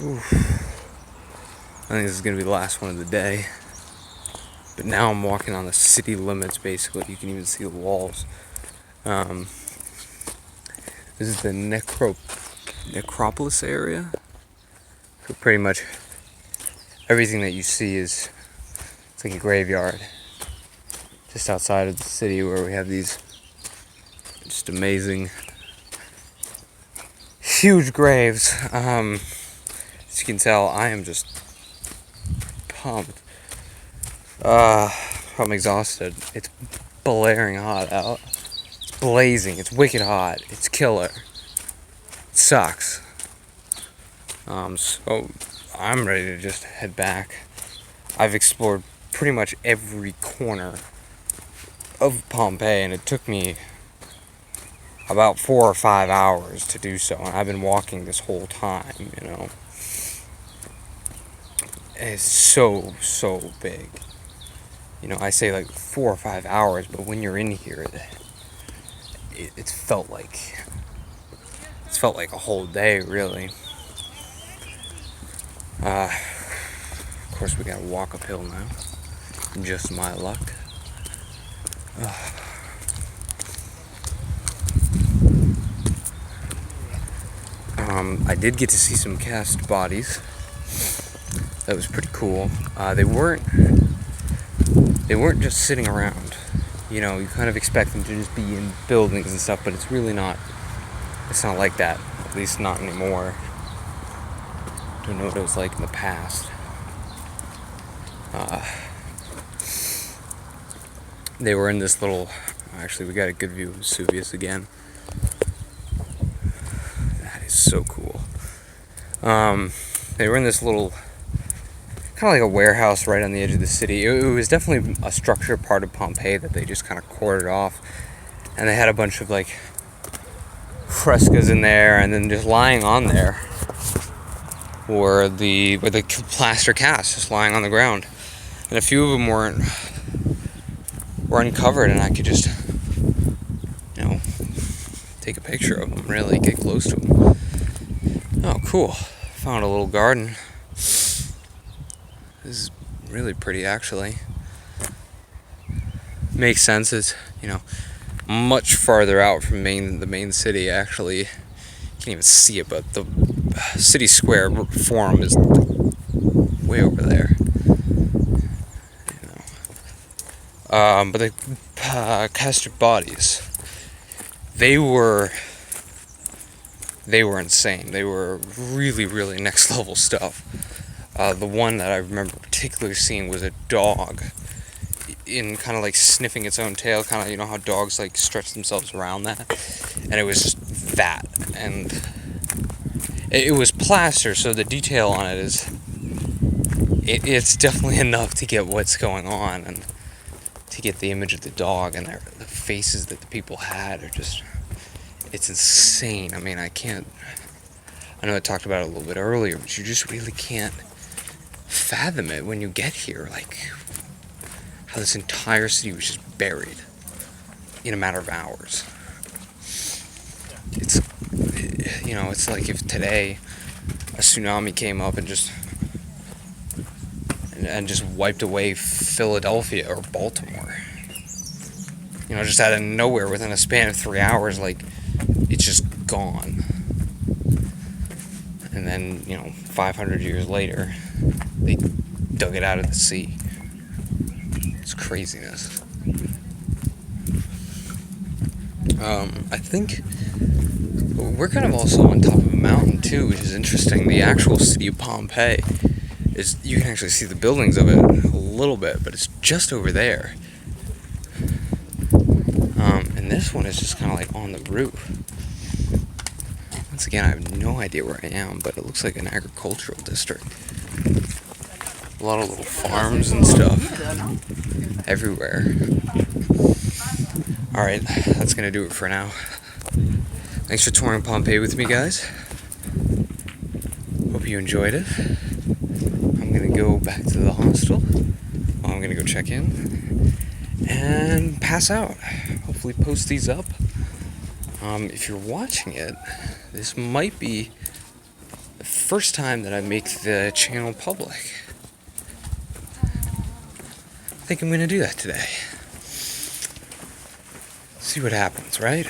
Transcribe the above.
Oof. I think this is gonna be the last one of the day. But now I'm walking on the city limits, basically. You can even see the walls. This is the necropolis area. So pretty much everything that you see it's like a graveyard. Just outside of the city where we have these just amazing, huge graves. As you can tell, I am just pumped. I'm exhausted. It's blaring hot out. It's blazing. It's wicked hot. It's killer. It sucks. So I'm ready to just head back. I've explored pretty much every corner of Pompeii, and it took me about 4 or 5 hours to do so. And I've been walking this whole time, you know. It's so big. You know, I say like 4 or 5 hours, but when you're in here, it's felt like a whole day, really. Of course, we gotta walk uphill now. Just my luck. I did get to see some cast bodies. That was pretty cool. They weren't just sitting around. You know, you kind of expect them to just be in buildings and stuff, but it's really not. It's not like that. At least not anymore. Don't know what it was like in the past. They were in this little. Actually, we got a good view of Vesuvius again. That is so cool. They were in this little, kind of like a warehouse right on the edge of the city. It was definitely a structured part of Pompeii that they just kind of corded off, and they had a bunch of like frescoes in there, and then just lying on there were the plaster casts just lying on the ground, and a few of them were uncovered, and I could just, you know, take a picture of them, really get close to them. Oh, cool. Found a little garden. This is really pretty, actually. Makes sense. It's, you know, much farther out from the main city, actually. You can't even see it, but the city square forum is way over there. But the casted bodies, they were insane. They were really next level stuff. The one that I remember particularly seeing was a dog in kind of like sniffing its own tail, kind of, you know how dogs like stretch themselves around that, and it was just that, and it was plaster, so the detail on it is it's definitely enough to get what's going on, and to get the image of the dog, and the faces that the people had are just, it's insane. I mean, I know I talked about it a little bit earlier, but you just really can't fathom it when you get here, like how this entire city was just buried in a matter of hours. It's, you know, it's like if today a tsunami came up and just wiped away Philadelphia or Baltimore. You know, just out of nowhere within a span of 3 hours, like, it's just gone. And then, you know, 500 years later, they dug it out of the sea. It's craziness. I think we're kind of also on top of a mountain too, which is interesting. The actual city of Pompeii is, you can actually see the buildings of it a little bit, but it's just over there. And this one is just kind of like on the roof. Once again, I have no idea where I am, but it looks like an agricultural district. A lot of little farms and stuff everywhere. Alright, that's gonna do it for now. Thanks for touring Pompeii with me, guys. Hope you enjoyed it. I'm gonna go back to the hostel. I'm gonna go check in and pass out. Hopefully post these up. If you're watching it, this might be first time that I make the channel public. I think I'm gonna do that today. See what happens, right?